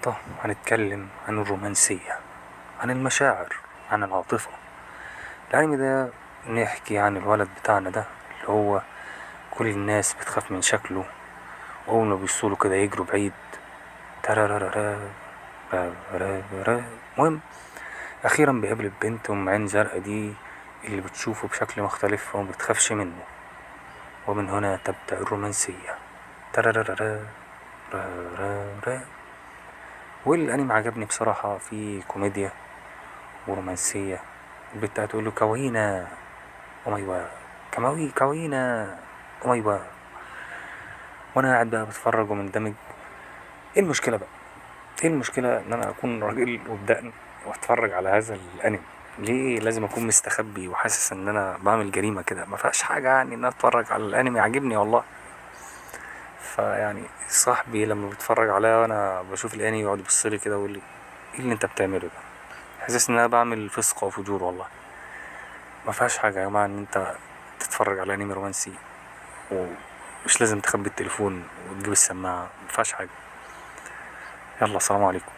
النهاردة هنتكلم عن الرومانسية، عن المشاعر، عن العاطفة. الأنمي ده نحكي عن الولد بتاعنا ده اللي هو كل الناس بتخاف من شكله، وأول ما بيوصله كده يجروا بعيد. ترارارارا، رارارارا. المهم أخيرا بيقابل البنت أم عين زرقا دي اللي بتشوفه بشكل مختلف ومبتخافش منه، ومن هنا تبدأ الرومانسية. ترارارارا، رارارارا. والأنمي عجبني بصراحة، فيه كوميديا ورومانسية. البت هتقوله كواهينا أومايوا، كماوي كواهينا أومايوا، وأنا قاعد بقى بتفرج ومندمج. ايه المشكلة بقى؟ ايه المشكلة ان انا اكون راجل وبدقن واتفرج على هذا الانمي؟ ليه لازم اكون مستخبي وحاسس ان انا بعمل جريمة كده؟ ما فيهاش حاجة يعني ان انا اتفرج على الانمي، عاجبني والله. فيعني صاحبي لما بيتفرج عليا وانا بشوف الانمي يقعد يبصلي كده ويقول لي ايه اللي انت بتعمله ده؟ حاسس ان انا بعمل فسق وفجور والله. ما فيهاش حاجة يا جماعة ان انت تتفرج على انمي رومانسي ومش لازم تخبي التليفون وتجيب السماعة، ما فيهاش حاجة. يلا، سلام عليكم.